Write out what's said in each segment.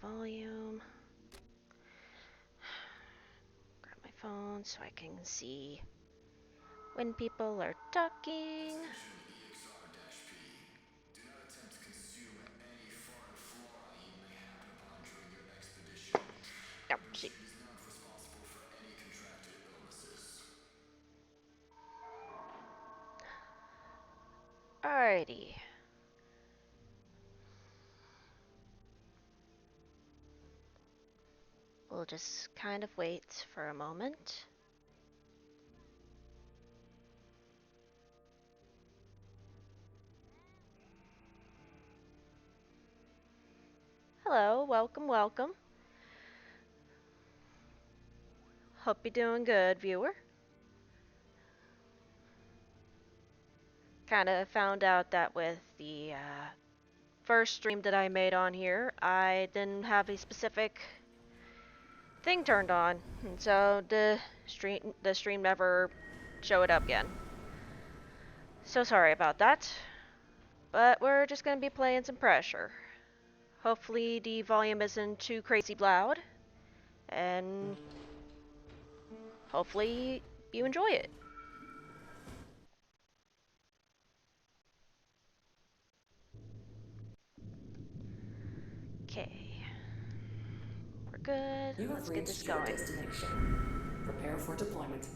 volume. Grab my phone so I can see when people are talking. Do not attempt to consume any fauna or flora you may happen upon during your expedition. Oh, Your shoot. ship is not responsible for any contracted illnesses. Alrighty. We'll just kind of wait for a moment. Hello, welcome, welcome. Hope you're doing good, viewer. Kind of found out that with the first stream that I made on here, I didn't have a specific thing turned on, and so the stream never showed up again. So sorry about that, but we're just gonna be playing some pressure. Hopefully the volume isn't too crazy loud, and hopefully you enjoy it. Okay, we're good. You have Let's get this reached your going. destination. Prepare for deployment.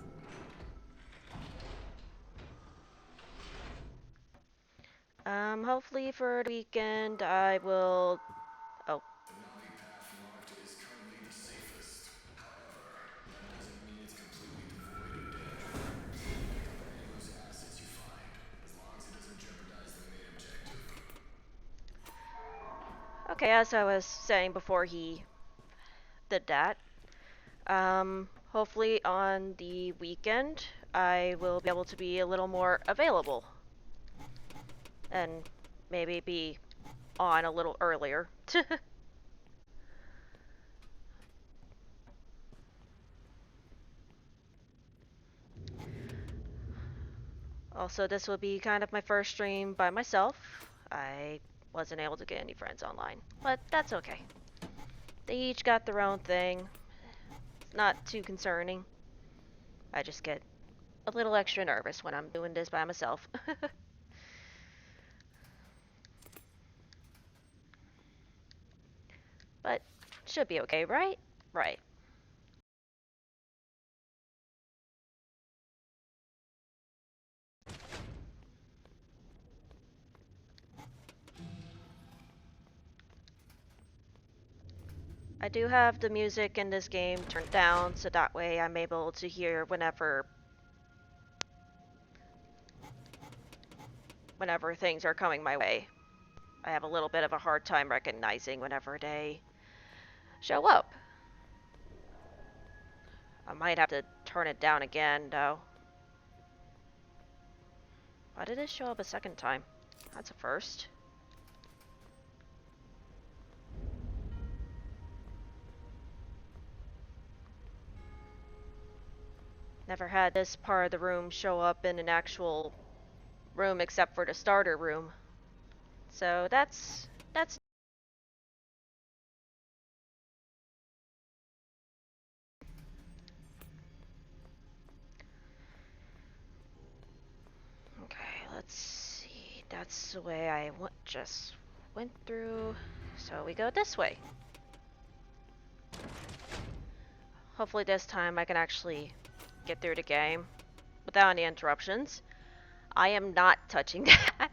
Hopefully for the weekend I will. Oh, The Navi path marked is currently the safest. However, that doesn't mean it's completely devoid of danger. Pick up any loose assets you find, as long as it doesn't jeopardize the main objective. okay. As I was saying before he did that, hopefully on the weekend I will be able to be a little more available and maybe be on a little earlier. Also, this will be kind of my first stream by myself. I wasn't able to get any friends online, but that's okay. They each got their own thing. It's not too concerning. I just get a little extra nervous when I'm doing this by myself. But should be okay, right? Right. I do have the music in this game turned down, so that way I'm able to hear whenever things are coming my way. I have a little bit of a hard time recognizing whenever they show up. I might have to turn it down again, though. Why did it show up a second time? That's a first. Never had this part of the room show up in an actual room except for the starter room. So that's okay. Let's see. That's the way I just went through. So we go this way. Hopefully this time I can actually get through the game without any interruptions. I am not touching that.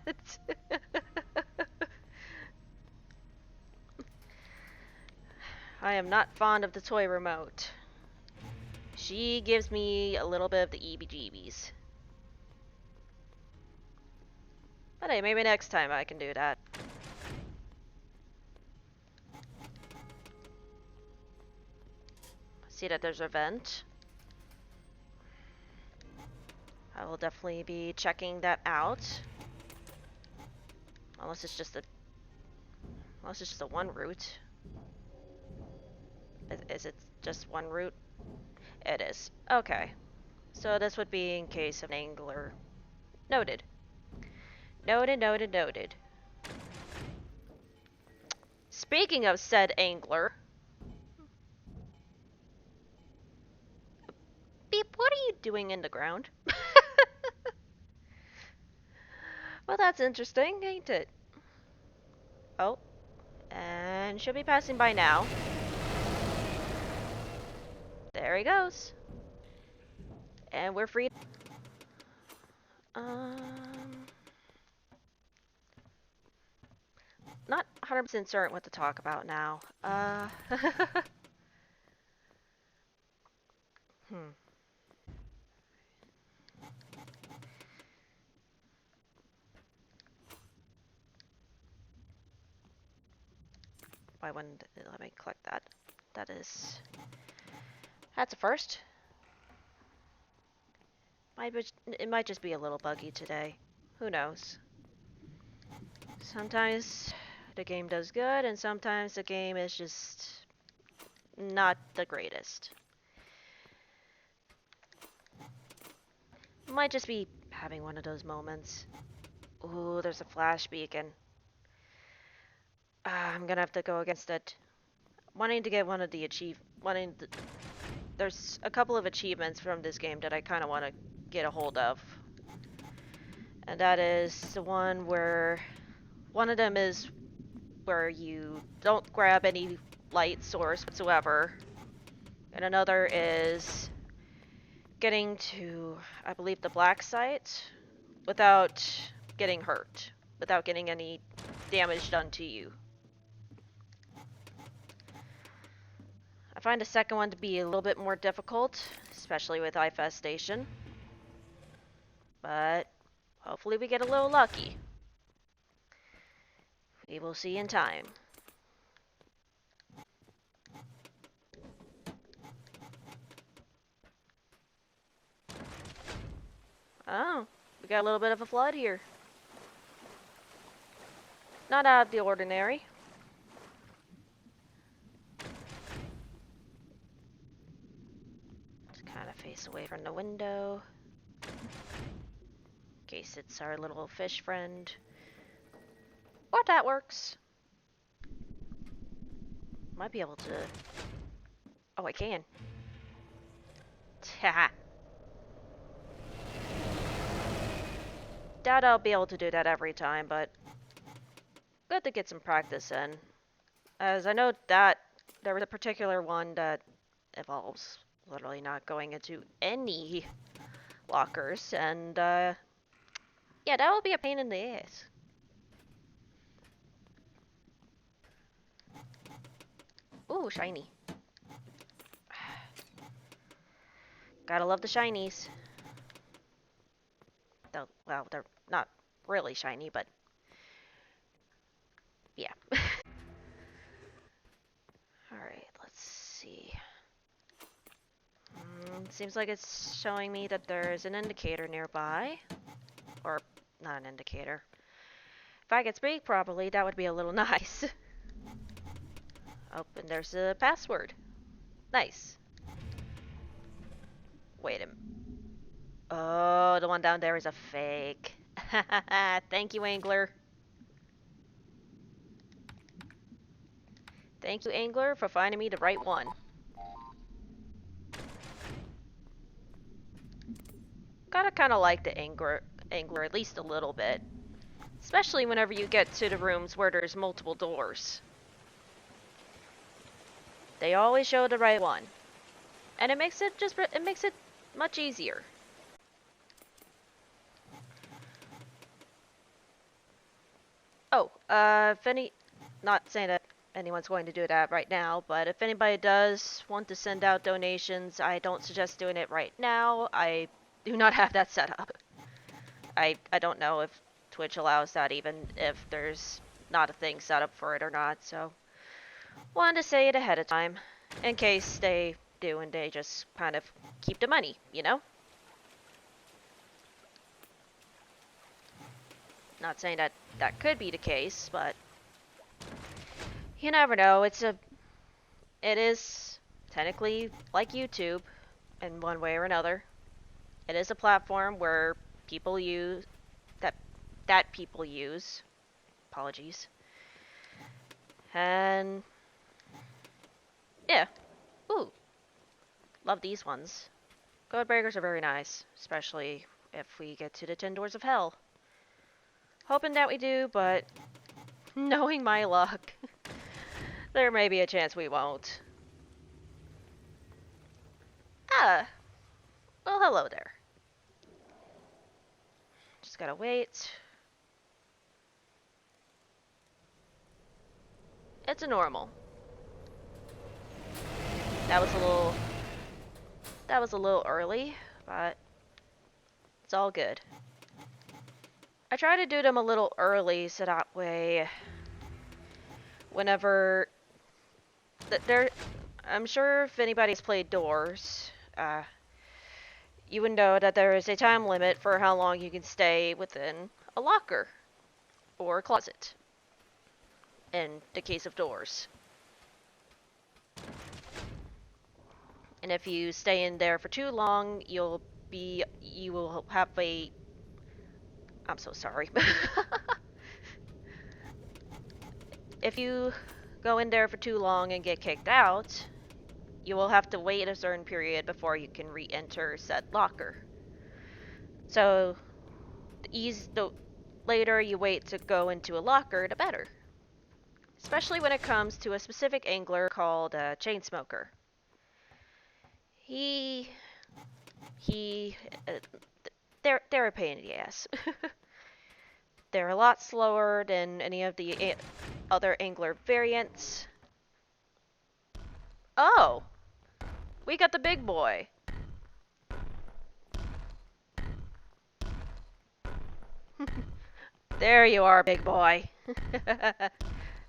I am not fond of the toy remote. She gives me a little bit of the EBGBs. But hey, maybe next time I can do that. See that there's a vent. I will definitely be checking that out. Unless it's just a one route. Is it just one route? It is. Okay. So this would be in case of an angler. Noted. Noted, noted, noted. Speaking of said angler, Beep, what are you doing in the ground? Well, that's interesting, ain't it? Oh, and should be passing by now. There he goes. And we're free. Um, not 100% certain what to talk about now. Hmm. Why wouldn't let me click that? That's a first. It might just be a little buggy today. Who knows? Sometimes the game does good, and sometimes the game is just not the greatest. Might just be having one of those moments. Ooh, there's a flash beacon. I'm gonna have to go against it. Wanting to get one of the there's a couple of achievements from this game that I kind of want to get a hold of. And that is the one of them is where you don't grab any light source whatsoever. And another is getting to, I believe, the black site without getting hurt, without getting any damage done to you. I find the second one to be a little bit more difficult, especially with infestation. But hopefully we get a little lucky. We will see in time. Oh, we got a little bit of a flood here. Not out of the ordinary. Just kind of face away from the window. In case it's our little fish friend. Or that works. Might be able to... Oh, I can. Haha. Doubt I'll be able to do that every time, but good to get some practice in. As I know that there was a particular one that involves literally not going into any lockers, and yeah, that will be a pain in the ass. Ooh, shiny. Gotta love the shinies. Though, well, they're not really shiny, but yeah. Alright, let's see. Seems like it's showing me that there's an indicator nearby. Or, not an indicator. If I could speak properly, that would be a little nice. Oh, and there's a password. Nice. Wait a minute. Oh, the one down there is a fake. Thank you, Angler. Thank you, Angler, for finding me the right one. Gotta kinda like the Angler at least a little bit. Especially whenever you get to the rooms where there's multiple doors. They always show the right one. And it makes it much easier. Oh, not saying that anyone's going to do that right now, but if anybody does want to send out donations, I don't suggest doing it right now. I do not have that set up. I don't know if Twitch allows that, even if there's not a thing set up for it or not, so wanted to say it ahead of time, in case they do and they just kind of keep the money, you know? Not saying that that could be the case, but you never know. It is technically like YouTube in one way or another. It is a platform where people use that people use. Apologies. And yeah. Ooh, love these ones. Code breakers are very nice, especially if we get to the 10 doors of hell. Hoping that we do, but knowing my luck, there may be a chance we won't. Ah, well, hello there. Just gotta wait. It's a normal. That was a little... That was a little early, but it's all good. I try to do them a little early so that way whenever... There, I'm sure if anybody's played Doors, you would know that there is a time limit for how long you can stay within a locker or a closet in the case of Doors. And if you stay in there for too long, you will have a... I'm so sorry. If you go in there for too long and get kicked out, you will have to wait a certain period before you can re-enter said locker. So, the later you wait to go into a locker, the better. Especially when it comes to a specific angler called Chainsmoker. He... He... Uh, they're a pain in the ass. They're a lot slower than any of the other angler variants. Oh! We got the big boy. There you are, big boy.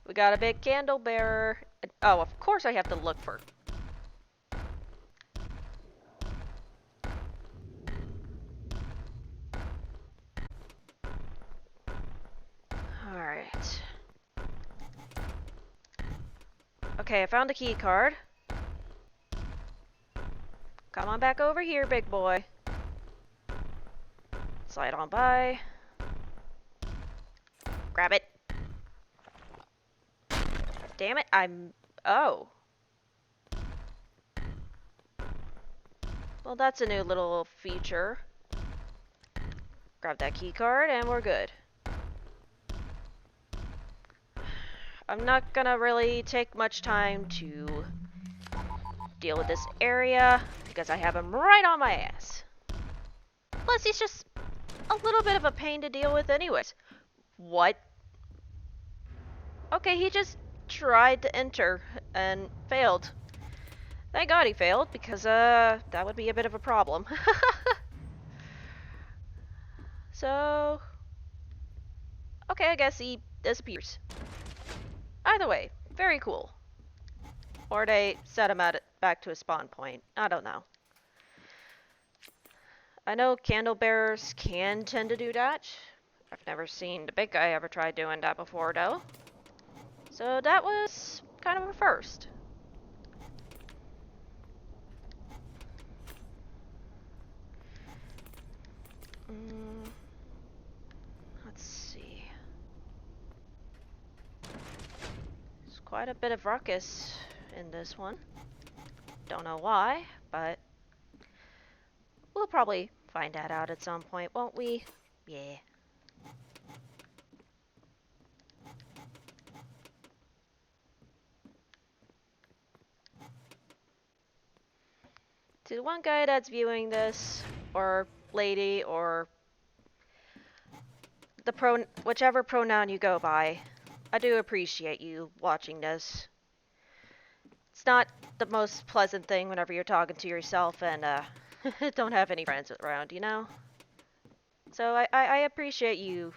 We got a big candle bearer. Oh, of course I have to look for... Alright. Okay, I found the key card. Come on back over here, big boy. Slide on by. Grab it. Damn it, I'm... Oh. Well, that's a new little feature. Grab that key card and we're good. I'm not gonna really take much time to deal with this area because I have him right on my ass. Plus, he's just a little bit of a pain to deal with anyways. What? Okay, he just tried to enter and failed. Thank God he failed because that would be a bit of a problem. So, okay, I guess he disappears. Either way, very cool. Or they set him back to a spawn point. I don't know. I know candle bearers can tend to do that. I've never seen the big guy ever try doing that before, though. So that was kind of a first. Let's see. There's quite a bit of ruckus in this one. Don't know why, but we'll probably find that out at some point, won't we? Yeah. To the one guy that's viewing this, or lady, or whichever pronoun you go by, I do appreciate you watching this. It's not the most pleasant thing whenever you're talking to yourself and don't have any friends around, you know? So I appreciate you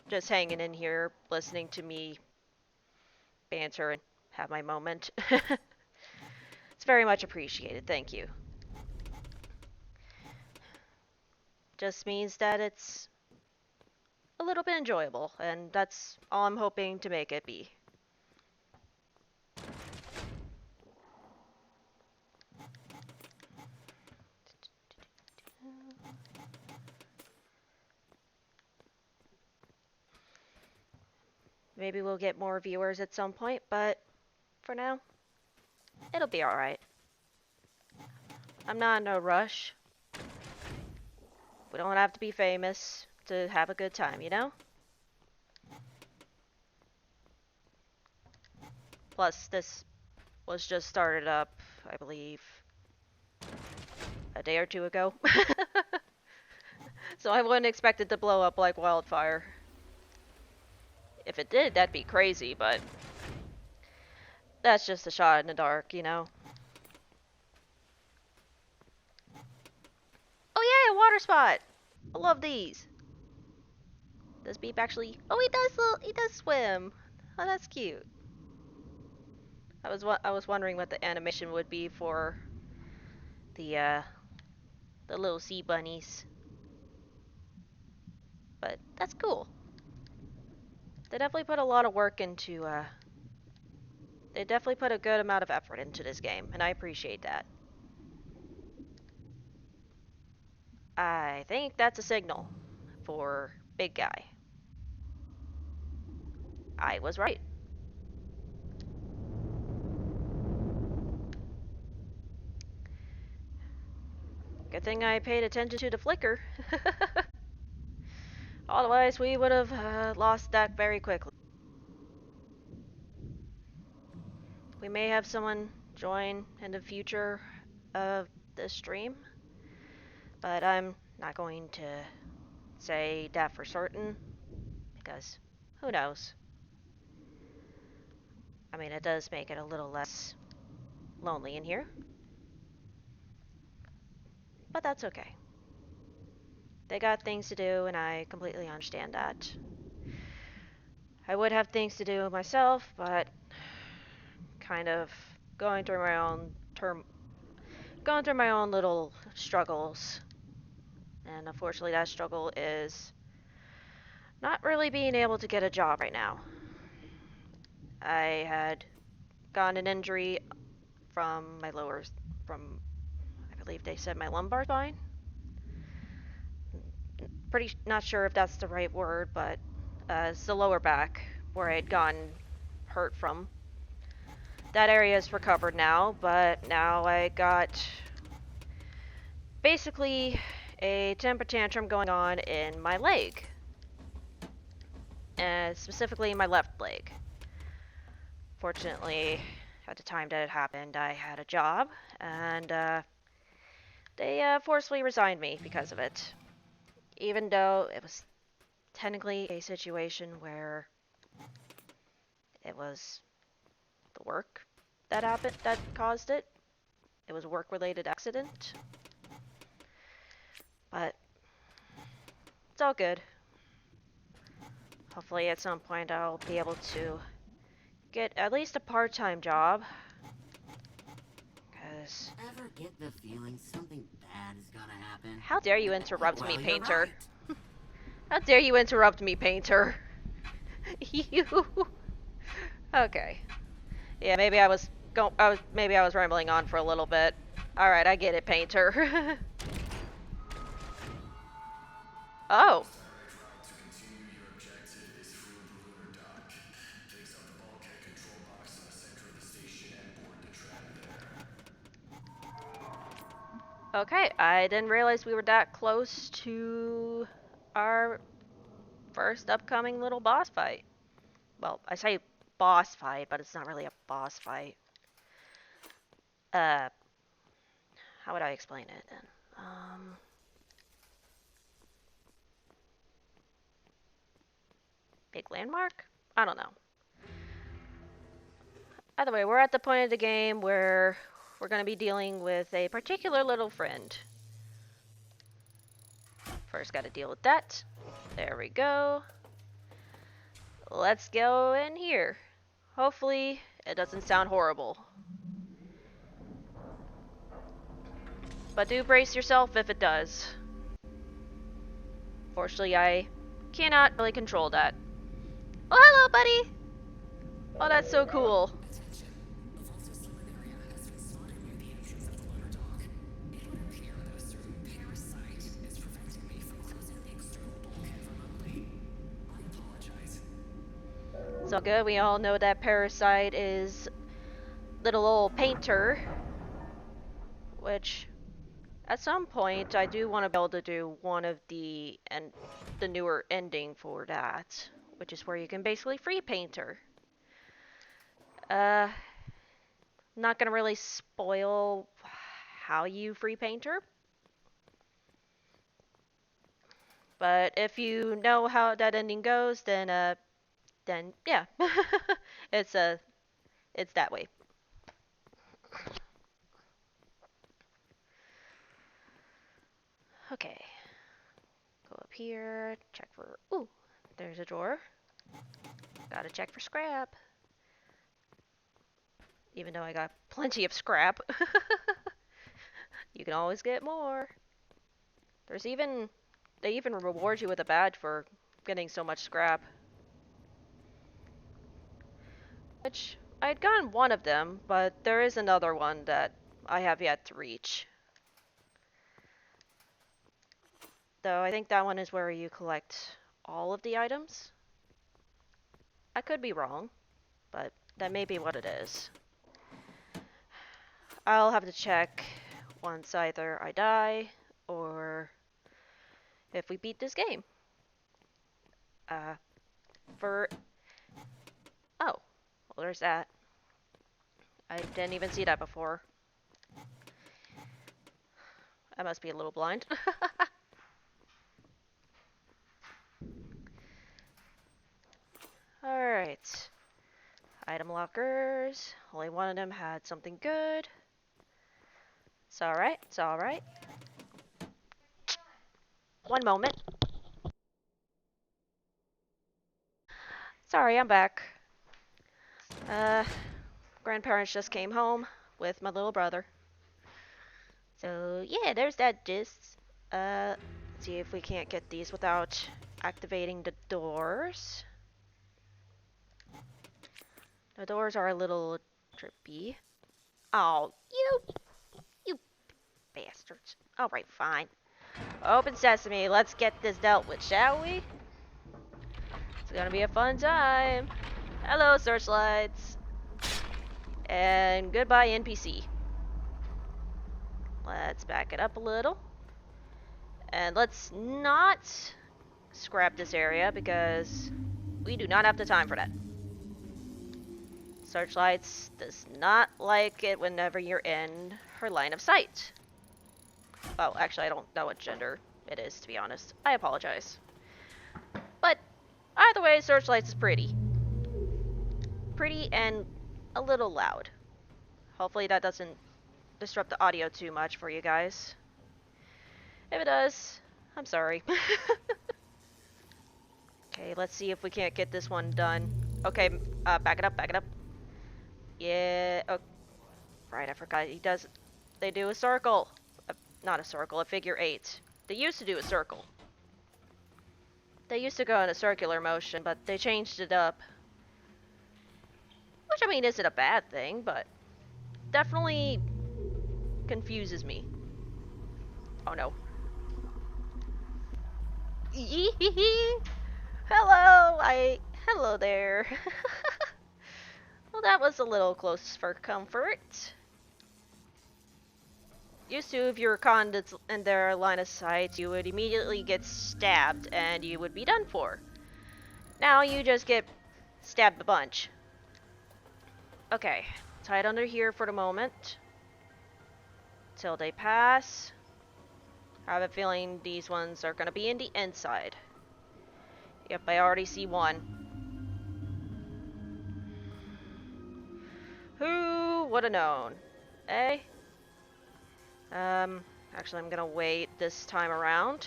just hanging in here, listening to me banter and have my moment. It's very much appreciated, thank you. Just means that it's a little bit enjoyable, and that's all I'm hoping to make it be. Maybe we'll get more viewers at some point, but for now, it'll be alright. I'm not in no rush. We don't have to be famous to have a good time, you know? Plus, this was just started up, I believe, a day or two ago. So I wouldn't expect it to blow up like wildfire. If it did, that'd be crazy, but that's just a shot in the dark, you know? Oh yeah, water spot! I love these. Does Beep actually... Oh, he does swim. Oh, that's cute. I was wondering what the animation would be for the the little sea bunnies. But that's cool. They definitely put a lot of work into they definitely put a good amount of effort into this game, and I appreciate that. I think that's a signal for big guy. I was right. Good thing I paid attention to the flicker. Otherwise, we would have lost that very quickly. We may have someone join in the future of this stream, but I'm not going to say that for certain because who knows? I mean, it does make it a little less lonely in here, but that's okay. They got things to do, and I completely understand that. I would have things to do myself, but kind of going through my own going through my own little struggles. And unfortunately, that struggle is not really being able to get a job right now. I had gotten an injury from from, I believe they said my lumbar spine. Pretty not sure if that's the right word, but it's the lower back where I had gotten hurt from. That area is recovered now, but now I got basically a temper tantrum going on in my leg, and specifically my left leg. Fortunately, at the time that it happened, I had a job, and they forcibly resigned me because of it. Even though it was technically a situation where it was the work that happened that caused it. It was a work-related accident. But it's all good. Hopefully at some point I'll be able to get at least a part-time job. Cause Ever get the feeling something bad is gonna happen? how dare you interrupt me, Well, you're Painter? right. How dare you interrupt me, Painter? You. Okay. Yeah, maybe maybe I was rambling on for a little bit. All right, I get it, Painter. Oh. Direct route to continue your objective is through the lunar dock. Take out the bulkhead control box in the center of the station and board the trap there. Okay, I didn't realize we were that close to our first upcoming little boss fight. Well, I say boss fight, but it's not really a boss fight. Uh, how would I explain it then? Big landmark? I don't know. Either way, we're at the point of the game where we're going to be dealing with a particular little friend. First, got to deal with that. There we go. Let's go in here. Hopefully, it doesn't sound horrible. But do brace yourself if it does. Fortunately, I cannot really control that. Oh, hello, buddy! Oh, that's so cool. Attention. A false human area has been spotted near the entrance of the lunar dock. It would appear that a certain parasite is preventing me from closing the external bulkhead remotely. I apologize. It's all good. We all know that Parasite is little old Painter, which at some point I do want to be able to do one of the newer ending for that, which is where you can basically free Painter. Uh, not gonna really spoil how you free Painter, but if you know how that ending goes, then yeah, it's it's that way. Okay, go up here, check for. Ooh, there's a drawer. Gotta check for scrap. Even though I got plenty of scrap, you can always get more. There's even they even reward you with a badge for getting so much scrap. Which I'd gotten one of them, but there is another one that I have yet to reach. Though I think that one is where you collect all of the items. I could be wrong, but that may be what it is. I'll have to check once either I die or if we beat this game. Uh, for... Oh, well there's that. I didn't even see that before. I must be a little blind. Alright. Item lockers. Only one of them had something good. It's alright, it's alright. One moment. Sorry, I'm back. Uh, grandparents just came home with my little brother. So, yeah, there's that gist. Let's see if we can't get these without activating the doors. The doors are a little trippy. Oh, you bastards. Alright, fine. Open sesame, let's get this dealt with, shall we? It's gonna be a fun time. Hello, searchlights. And goodbye, NPC. Let's back it up a little. And let's not scrap this area because we do not have the time for that. Searchlights does not like it whenever you're in her line of sight. Oh, actually, I don't know what gender it is, to be honest. I apologize. But either way, Searchlights is pretty. Pretty and a little loud. Hopefully that doesn't disrupt the audio too much for you guys. If it does, I'm sorry. Okay, let's see if we can't get this one done. Okay, back it up, back it up. Yeah, oh, right, I forgot. They do a circle. Not a circle, a figure eight. They used to do a circle. They used to go in a circular motion, but they changed it up. Which, I mean, isn't a bad thing, but definitely confuses me. Oh no. Hello there. Well, that was a little close for comfort. Used to, if you were caught in their line of sight, you would immediately get stabbed and you would be done for. Now you just get stabbed a bunch. Okay, hide under here for the moment. Till they pass. I have a feeling these ones are gonna be in the inside. Yep, I already see one. Who would have known? Eh? Actually, I'm gonna wait this time around.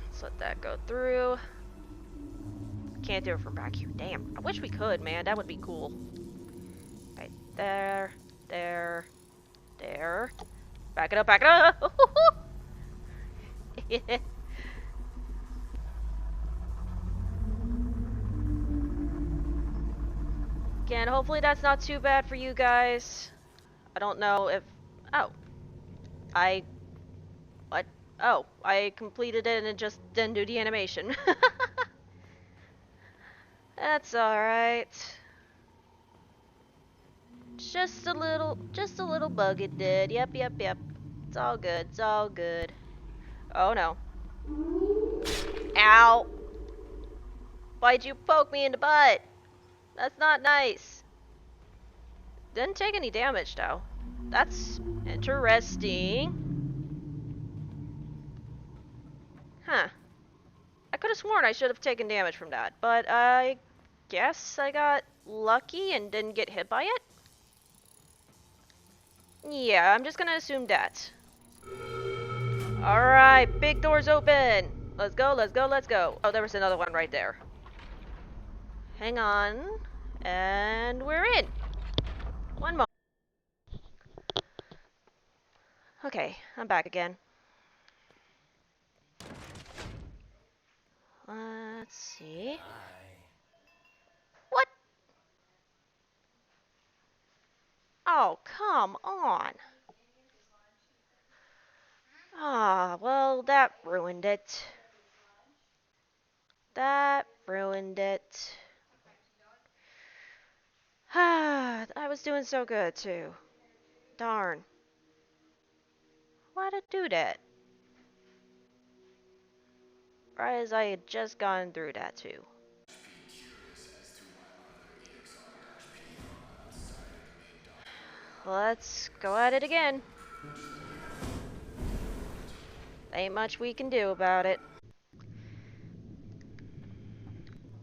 Let's let that go through. Can't do it from back here. Damn, I wish we could, man. That would be cool. Right there, there, there. Back it up, back it up! Again, hopefully that's not too bad for you guys. I don't know if... Oh. What? Oh, I completed it and it just didn't do the animation. That's alright. Just a little bug it did. Yep, yep, yep. It's all good, it's all good. Oh no. Ow! Why'd you poke me in the butt? That's not nice. Didn't take any damage though. That's interesting. Huh. I could have sworn I should have taken damage from that, but I guess I got lucky and didn't get hit by it? Yeah, I'm just gonna assume that. Alright, big doors open! Let's go, let's go, let's go. Oh, there was another one right there. Hang on. And we're in. One more. Okay, I'm back again. Let's see. What? Oh, come on. Ah, well, that ruined it. That ruined it. Ah, I was doing so good, too. Darn. Why'd it do that? Right as I had just gone through that, too. Let's go at it again. Ain't much we can do about it.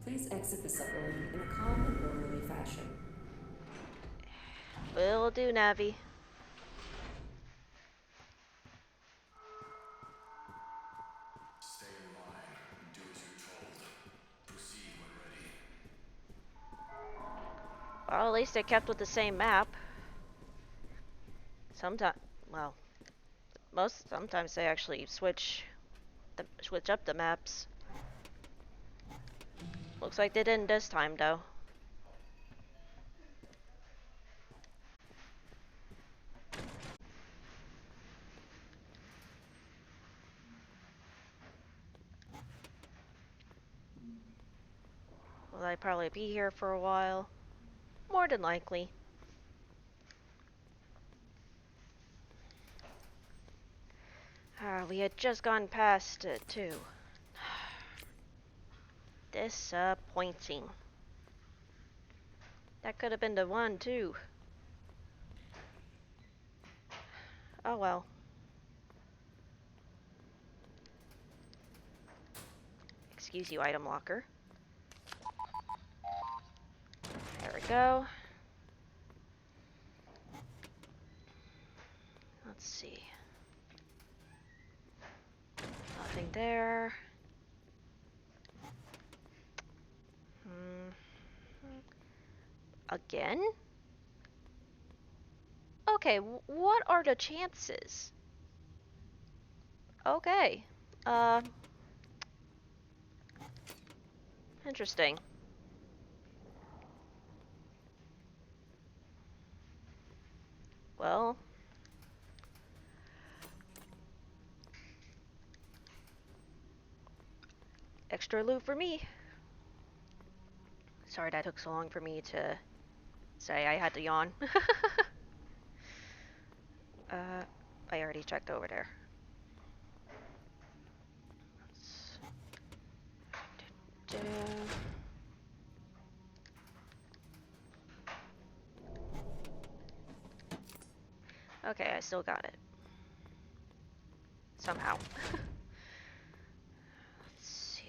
Please exit the submarine in a calm and orderly fashion. Will do, Navi. Stay in line. Do as you're told. Proceed when ready. Well, at least I kept with the same map. Sometimes, well, sometimes they actually switch up the maps. Looks like they didn't this time, though. Will I probably be here for a while? More than likely. We had just gone past it, too. Disappointing. That could have been the one, too. Oh well. Excuse you, item locker. There we go. Let's see. Nothing there. Hmm. Again? Okay, what are the chances? Okay. Uh, Interesting. Well, extra loot for me. Sorry that took so long for me to say I had to yawn. uh, I already checked over there. Let's do. Okay, I still got it. Somehow.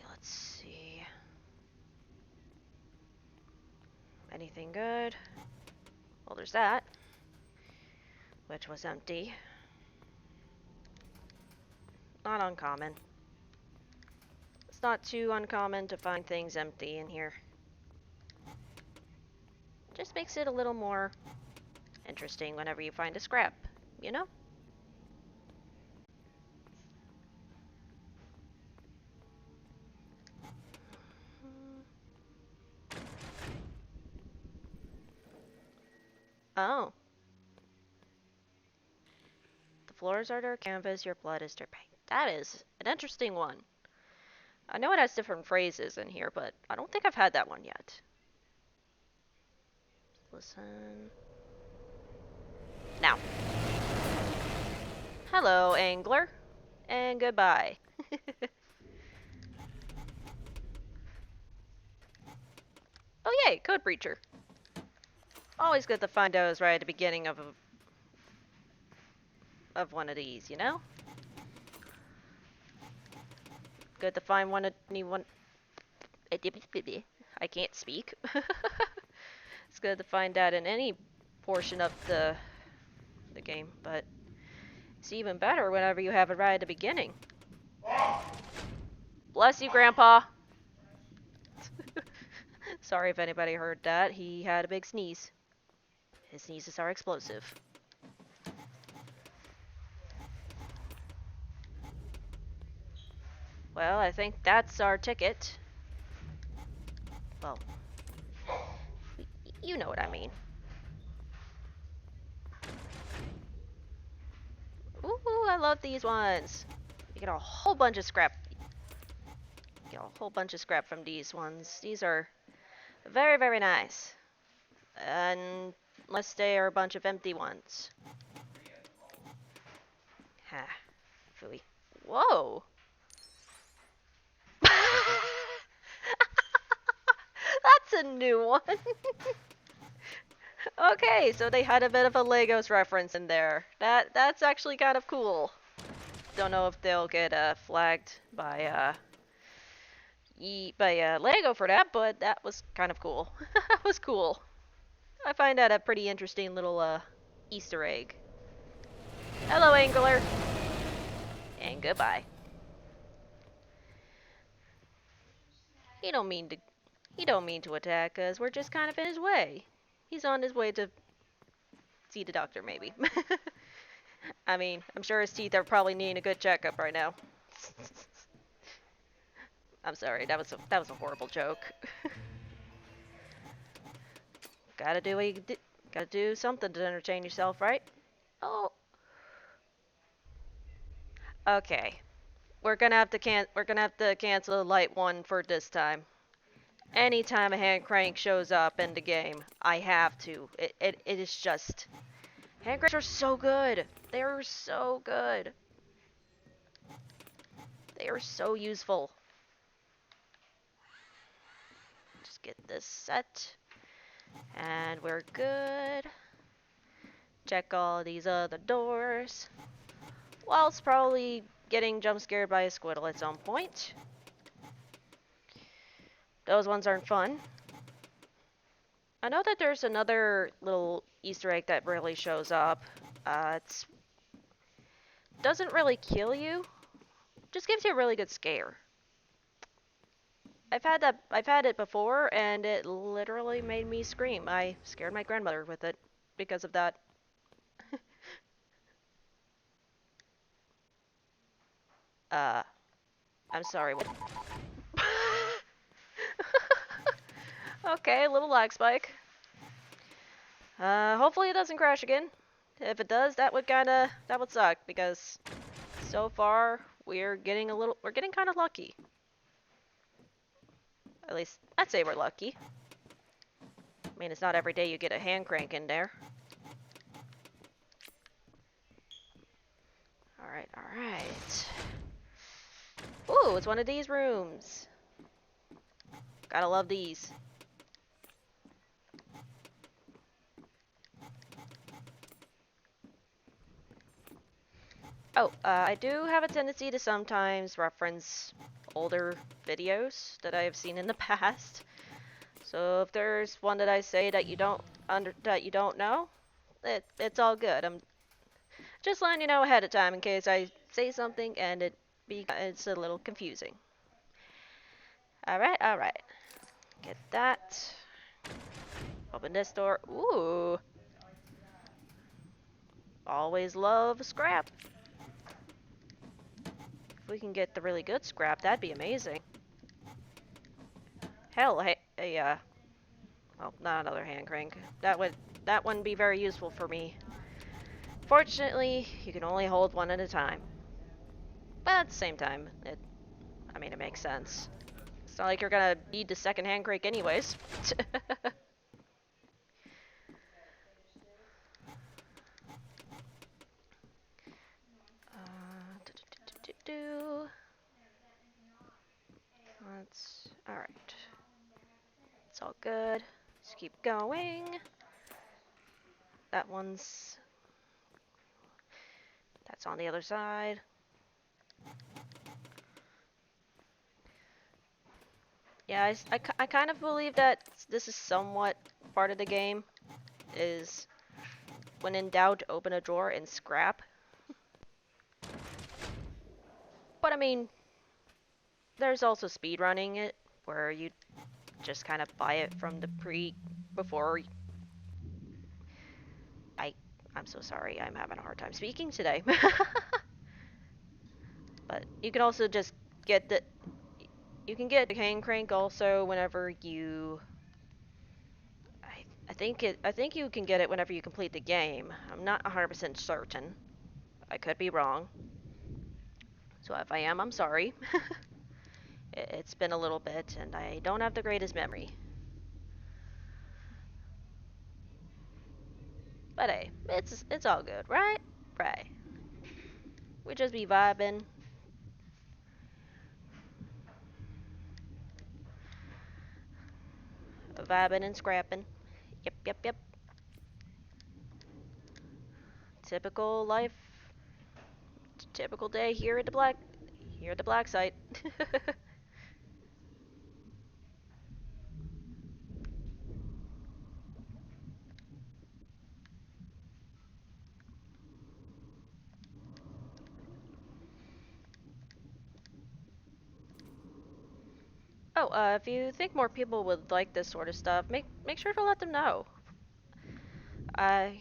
Let's see. Anything good? Well, there's that, which was empty. Not uncommon. It's not too uncommon to find things empty in here. Just makes it a little more interesting whenever you find a scrap, you know? Oh. The floors are their canvas, your blood is their paint. That is an interesting one. I know it has different phrases in here, but I don't think I've had that one yet. Listen. Now. Hello, angler. And goodbye. Oh yay, code breacher. Always good to find those right at the beginning of one of these, you know? Good to find anyone. I can't speak. It's good to find that in any portion of the game, but it's even better whenever you have it right at the beginning. Bless you, Grandpa. Sorry if anybody heard that. He had a big sneeze. His sneezes are explosive. Well, I think that's our ticket. Well, you know what I mean. Ooh, I love these ones. You get a whole bunch of scrap. Get a whole bunch of scrap from these ones. These are very, very nice. Unless they are a bunch of empty ones. Ha. Phooey. Whoa. That's a new one. Okay, so they had a bit of a Legos reference in there. That's actually kind of cool. Don't know if they'll get flagged by Lego for that, but that was kind of cool. That was cool. I find that a pretty interesting little Easter egg. Hello, angler. And goodbye. He don't mean to he don't mean to attack us. We're just kind of in his way. He's on his way to see the doctor, maybe. I mean, I'm sure his teeth are probably needing a good checkup right now. I'm sorry, that was a horrible joke. Gotta do what you gotta do something to entertain yourself, right? Oh, okay. We're gonna have to cancel the light one for this time. Anytime a hand crank shows up in the game, I have to. It is just hand cranks are so good. They are so good. They are so useful. Just get this set. And we're good. Check all these other doors. Whilst probably getting jump scared by a squirtle at some point. Those ones aren't fun. I know that there's another little Easter egg that really shows up. It doesn't really kill you, just gives you a really good scare. I've had it before, and it literally made me scream. I scared my grandmother with it because of that. uh, I'm sorry. Okay, a little lag spike. Hopefully it doesn't crash again. If it does, that would suck because so far we're getting kind of lucky. At least I'd say we're lucky. I mean, it's not every day you get a hand crank in there. Alright, alright. Ooh, it's one of these rooms. Gotta love these. Oh, I do have a tendency to sometimes reference older videos that I have seen in the past. So if there's one that I say that you don't know, it's all good. I'm just letting you know ahead of time in case I say something and it's a little confusing. Alright, alright. Get that. Open this door. Ooh. Always love scrap. If we can get the really good scrap, that'd be amazing. Hell, well, not another hand crank. That wouldn't be very useful for me. Fortunately, you can only hold one at a time. But at the same time, I mean, it makes sense. It's not like you're gonna need the second hand crank anyways. Do. Let's. Alright. It's all good. Just keep going. That one's. That's on the other side. Yeah, I kind of believe that this is somewhat part of the game. Is when in doubt, open a drawer and scrap. But I mean, there's also speedrunning it, where you just kind of buy it from the before. I I'm so sorry, I'm having a hard time speaking today. But you can also just get the you can get the hand crank also whenever you I think you can get it whenever you complete the game. I'm not 100% certain. I could be wrong. So if I am, I'm sorry. It's been a little bit and I don't have the greatest memory. But hey, it's all good, right? Right. We just be vibing. Vibing and scrapping. Yep, yep, yep. Typical life. Typical day here at the black site. Oh, if you think more people would like this sort of stuff, make sure to let them know. I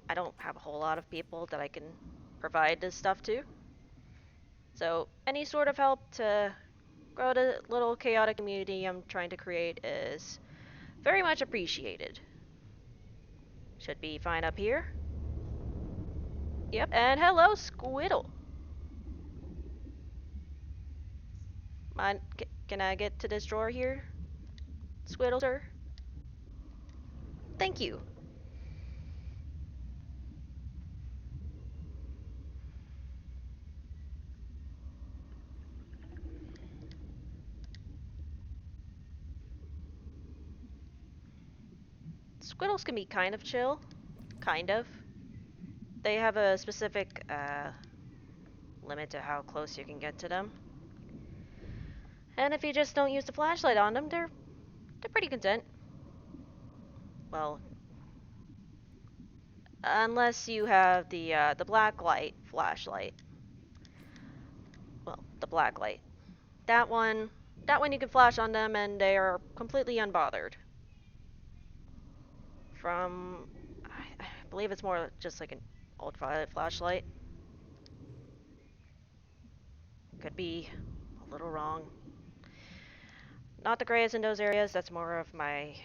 I don't have a whole lot of people that I can provide this stuff to. So any sort of help to grow the little chaotic community I'm trying to create is very much appreciated. Should be fine up here. Yep, and hello, Squiddle. Can I get to this drawer here? Squiddle, sir? Thank you. Squiddles can be kind of chill. Kind of. They have a specific limit to how close you can get to them. And if you just don't use the flashlight on them, they're pretty content. Well, unless you have the black light flashlight. Well, the black light. That one that one you can flash on them and they are completely unbothered. From I believe it's more just like an ultraviolet flashlight. Could be a little wrong. Not the greatest in those areas. That's more of my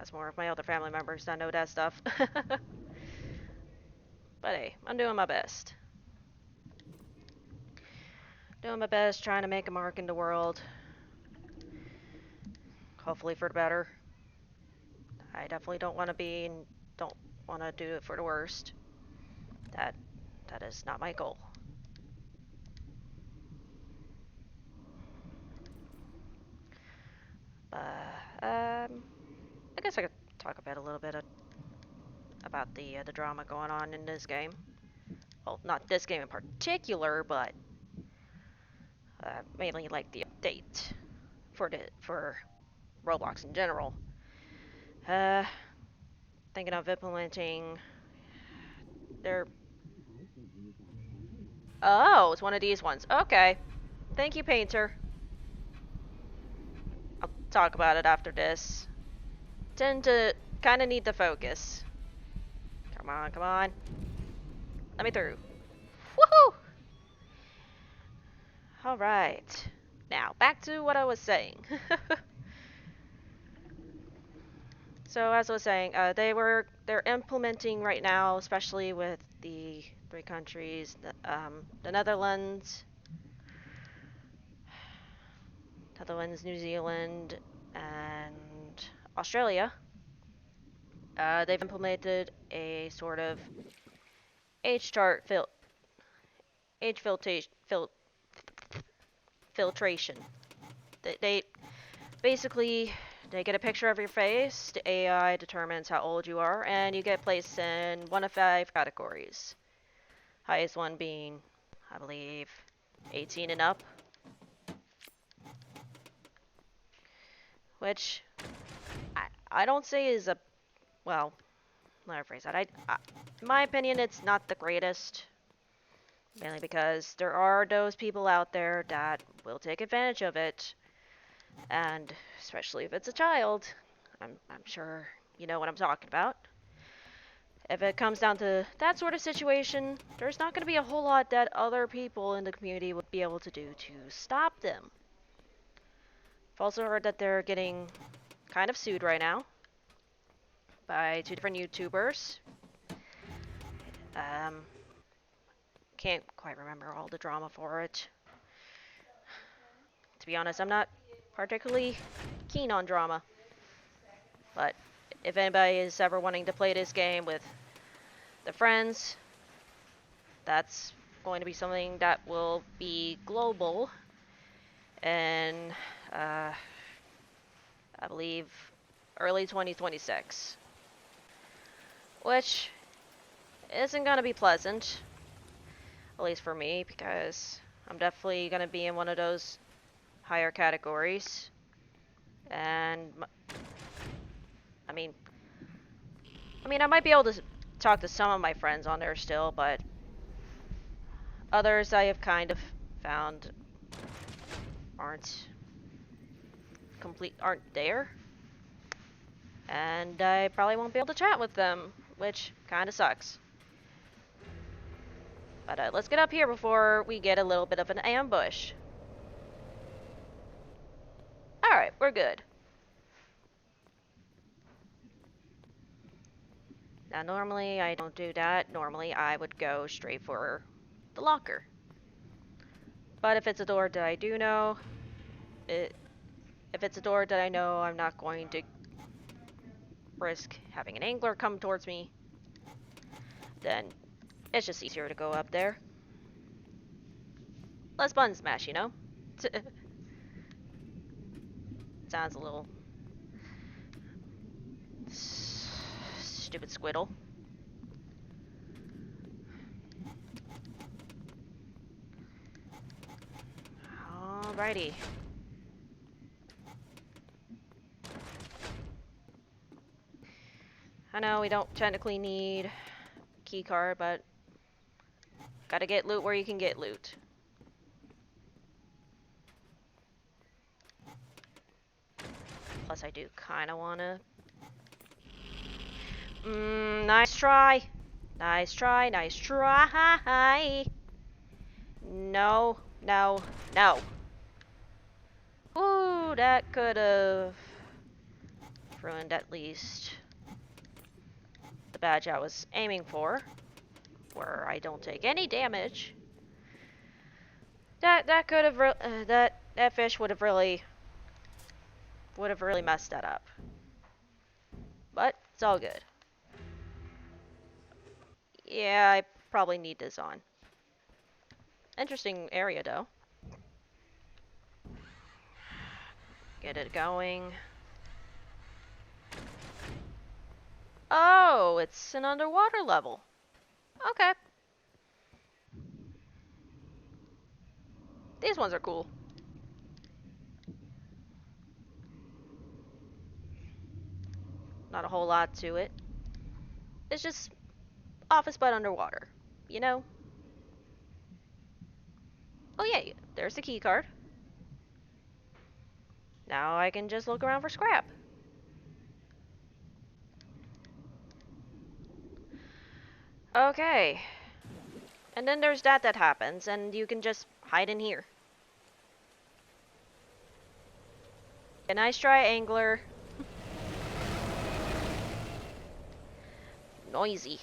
other family members that know that stuff. But hey, I'm doing my best. Doing my best, trying to make a mark in the world. Hopefully for the better. I definitely don't want to be and don't want to do it for the worst. That that is not my goal. But I guess I could talk about a little bit about the drama going on in this game. Well, not this game in particular, but mainly like the update for Roblox in general. Uh, Thinking of implementing their. Oh, it's one of these ones. Okay. Thank you, Painter. I'll talk about it after this. Tend to kind of need the focus. Come on, come on. Let me through. Woohoo! Alright. Now, back to what I was saying. So, as I was saying, they're implementing right now, especially with the three countries, the Netherlands, New Zealand, and Australia, they've implemented a sort of age chart age filtration. They basically they get a picture of your face. The AI determines how old you are, and you get placed in one of 5 categories. Highest one being, I believe, 18 and up, which I don't say is a well. Let me rephrase that. In my opinion, it's not the greatest, mainly because there are those people out there that will take advantage of it, and especially if it's a child. I'm sure you know what I'm talking about. If it comes down to that sort of situation, there's not going to be a whole lot that other people in the community would be able to do to stop them. I've also heard that they're getting kind of sued right now by 2 different YouTubers. Um, can't quite remember all the drama for it. To be honest, I'm not particularly keen on drama. But if anybody is ever wanting to play this game with the friends, that's going to be something that will be global. And I believe early 2026. Which isn't going to be pleasant, at least for me, because I'm definitely going to be in one of those higher categories. And I mean, I might be able to talk to some of my friends on there still, but others I have kind of found aren't there. And I probably won't be able to chat with them, which kind of sucks. But let's get up here before we get a little bit of an ambush. Alright, we're good. Now normally I don't do that. Normally I would go straight for the locker. But if it's a door that I do know, if it's a door that I know I'm not going to risk having an angler come towards me, then it's just easier to go up there. Less button smash, you know? Sounds a little stupid squiddle. Alrighty. I know we don't technically need key card, but gotta get loot where you can get loot. Plus I do kinda wanna... nice try. Nice try, nice try. No, no, no. Ooh, that could've ruined at least the badge I was aiming for, where I don't take any damage. That could have that fish would have really messed that up. But it's all good. Yeah, I probably need this on. Interesting area though. Get it going. Oh, it's an underwater level. Okay. These ones are cool. Not a whole lot to it. It's just office but underwater, you know? Oh yeah, there's the key card. Now I can just look around for scrap. Okay. And then there's that happens, and you can just hide in here. A nice try, angler. Noisy.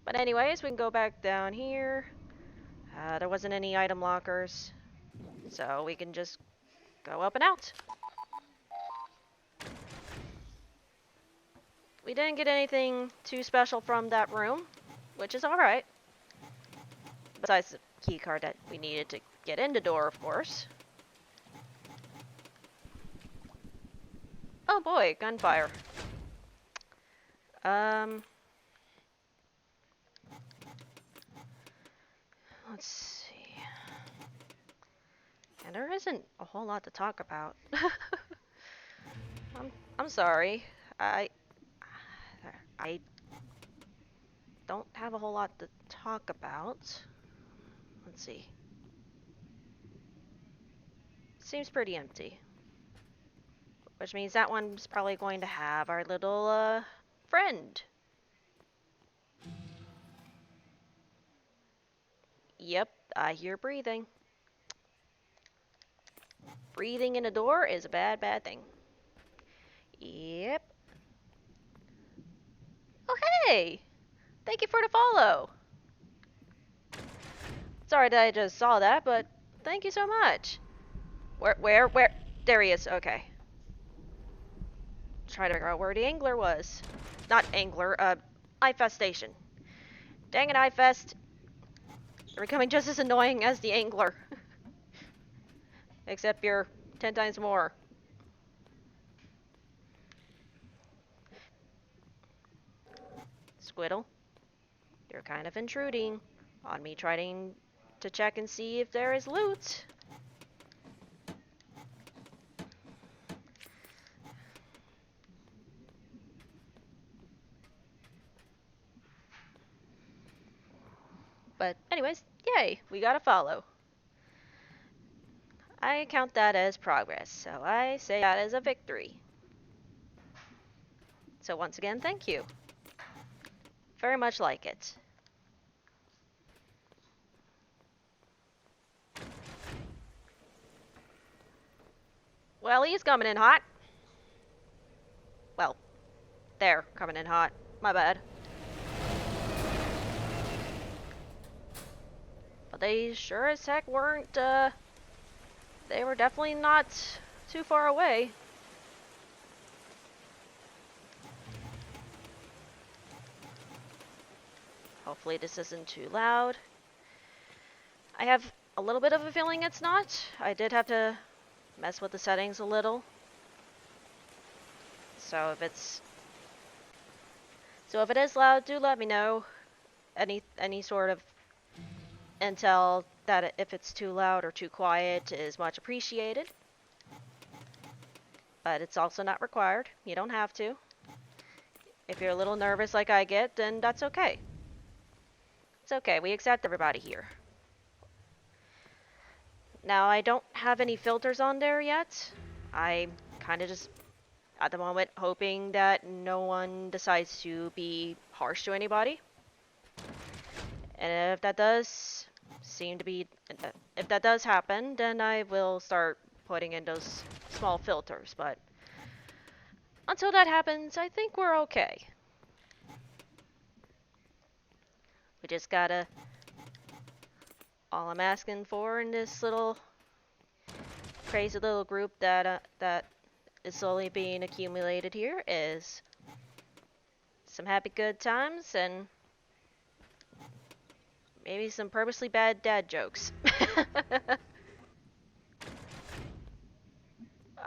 But anyways, we can go back down here. There wasn't any item lockers, so we can just go up and out. We didn't get anything too special from that room, which is alright. Besides the key card that we needed to get in the door, of course. Oh boy, gunfire. Um, let's see. And there isn't a whole lot to talk about. I'm sorry. I I don't have a whole lot to talk about. Let's see. Seems pretty empty. Which means that one's probably going to have our little friend. Yep, I hear breathing. Breathing in a door is a bad, bad thing. Yep. Oh, hey! Thank you for the follow. Sorry that I just saw that, but thank you so much. Where? There he is. Okay. Try to figure out where the angler was. Not angler, iFest station. Dang it, iFest. You're becoming just as annoying as the angler. Except you're 10 times more. Squiddle, you're kind of intruding on me trying to check and see if there is loot. But anyways, yay, we got a follow. I count that as progress, so I say that as a victory. So once again, thank you. Very much like it. Well, he's coming in hot. Well, they're coming in hot. My bad. But they sure as heck weren't, they were definitely not too far away. Hopefully this isn't too loud. I have a little bit of a feeling it's not. I did have to mess with the settings a little. So if it is loud, do let me know. Any sort of intel that if it's too loud or too quiet is much appreciated. But it's also not required. You don't have to. If you're a little nervous like I get, then that's okay. It's okay. We accept everybody here. Now, I don't have any filters on there yet. I'm kind of just, at the moment, hoping that no one decides to be harsh to anybody. And if that does if that does happen, then I will start putting in those small filters. But until that happens, I think we're okay. We just gotta, all I'm asking for in this little crazy little group that is slowly being accumulated here is some happy good times and maybe some purposely bad dad jokes.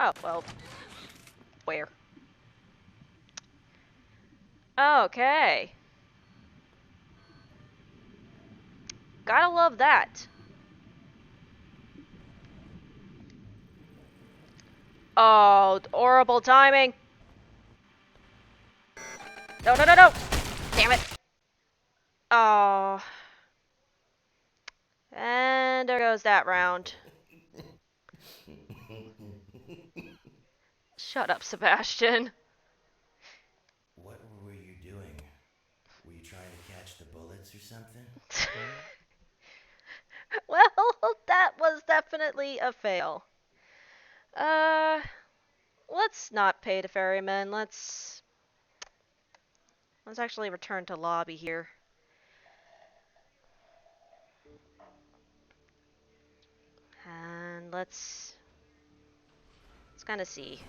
Oh, well, where? Okay. Gotta love that. Oh, horrible timing. No, no, no, no. Damn it. Oh. And there goes that round. Shut up, Sebastian. What were you doing? Were you trying to catch the bullets or something? Well, that was definitely a fail. Uh, let's not pay the ferryman. Let's actually return to lobby here. let's kind of see.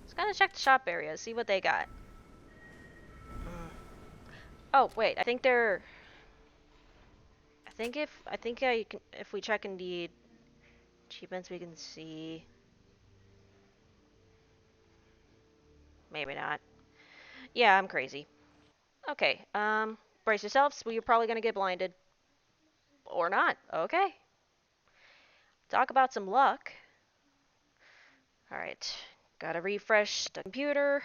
Let's kind of check the shop area, see what they got. Oh wait, I think I can, if we check Indeed achievements, we can see. Maybe not. Yeah, I'm crazy. Okay, brace yourselves. Well, you're probably gonna get blinded. Or not. Okay. Talk about some luck. Alright. Gotta refresh the computer.